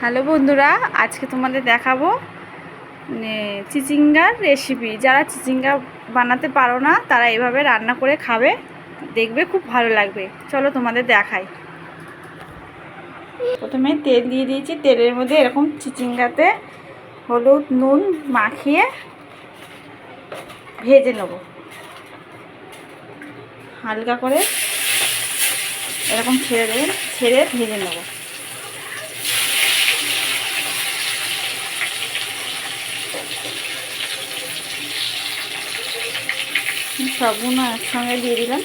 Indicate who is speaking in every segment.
Speaker 1: Hello বন্ধুরা, আজকে তোমাদের দেখাবো চিচিঙ্গার রেসিপি। যারা চিচিঙ্গা বানাতে পারো না তারা এভাবে রান্না করে খাবে, দেখবে খুব ভালো লাগবে। চলো তোমাদের দেখাই। প্রথমে তেল দিয়ে দিয়েছি, তেলের মধ্যে এরকম চিচিঙ্গাতে হলুদ নুন মাখিয়ে ভেজে নেব। হালকা করে এরকম ছেড়ে দেবেন, ছেড়ে ভেজে নেব। সবগুলো একসঙ্গে দিয়ে দিলাম।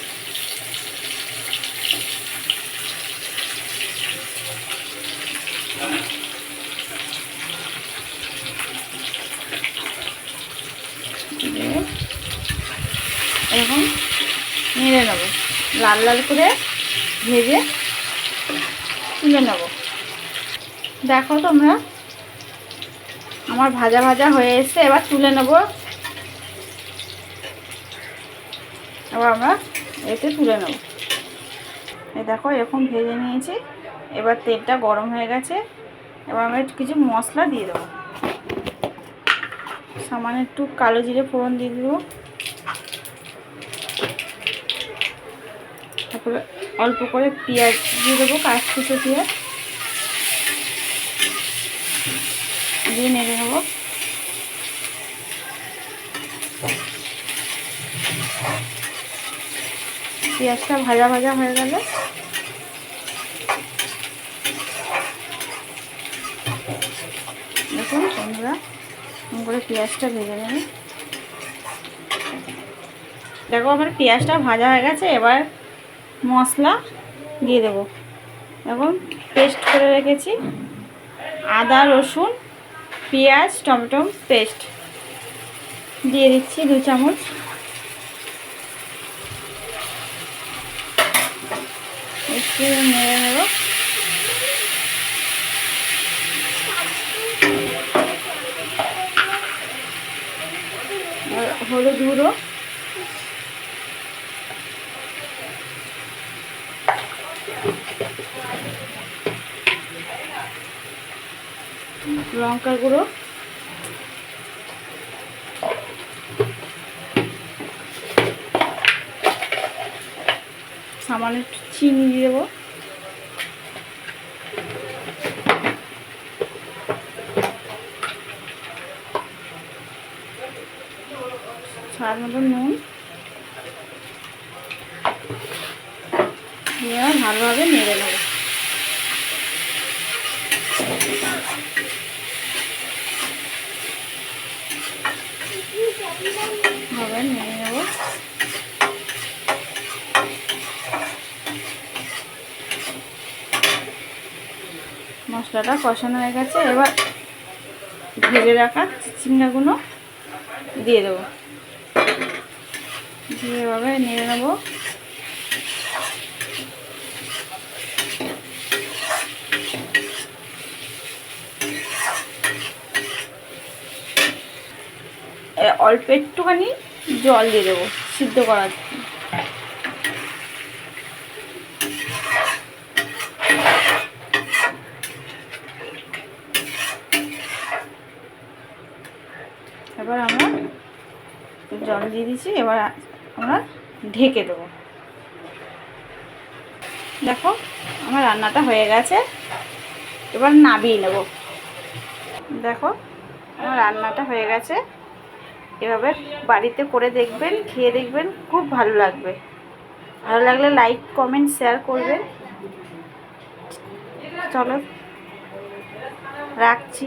Speaker 1: এরকম নেড়ে নেব, লাল লাল করে ভেজে তুলে নেব। দেখো তোমরা, আমার ভাজা ভাজা হয়ে এসছে, এবার তুলে নেব। এবার আমরা এতে তুলে নেব। এই দেখো এরকম ভেজে নিয়েছি। এবার তেলটা গরম হয়ে গেছে, এবার আমরা কিছু মশলা দিয়ে দেবো। সামান্য একটু কালো জিরে ফোড়ন দিয়ে দেবো। তারপরে অল্প করে পেঁয়াজ দিয়ে দেবো, কাঁচকুচো পেঁয়াজ দিয়ে নেড়ে নেবো। পেঁয়াজটা ভাজা ভাজা হয়ে গেলে দেখুন বন্ধুরা, করে পেঁয়াজটা ভেজে নেবে। দেখো আমার পেঁয়াজটা ভাজা হয়ে গেছে, এবার মশলা দিয়ে দেবো। এখন পেস্ট করে রেখেছি আদা রসুন পেঁয়াজ টমেটো পেস্ট দিয়ে দিচ্ছি 2 চামচ। একটু নেড়ে নেব। হলুদ গুঁড়ো, লঙ্কার গুঁড়ো, সামান্য একটু চিনি দিয়ে দেবো। স্বাদ মতো নুন দিয়ে ভালোভাবে নেড়ে নেব। ভাবে নেড়ে নেব। মশলাটা কষানো হয়ে গেছে, এবার ভেজে রাখা চিচিঙ্গাগুলো দিয়ে দেবো। দিয়ে এভাবে নেড়ে নেব। অল্প একটুখানি জল দিয়ে দেবো সিদ্ধ করার জন্য। এবার আমরা জল দিয়ে দিচ্ছি, এবার আমরা ঢেকে দেবো। দেখো আমার রান্নাটা হয়ে গেছে, এবার নামিয়ে নেব। দেখো আমার রান্নাটা হয়ে গেছে, এভাবে বাড়িতে করে দেখবেন, খেয়ে দেখবেন, খুব ভালো লাগবে। ভালো লাগলে লাইক কমেন্ট শেয়ার করবেন। চলো রাখছি।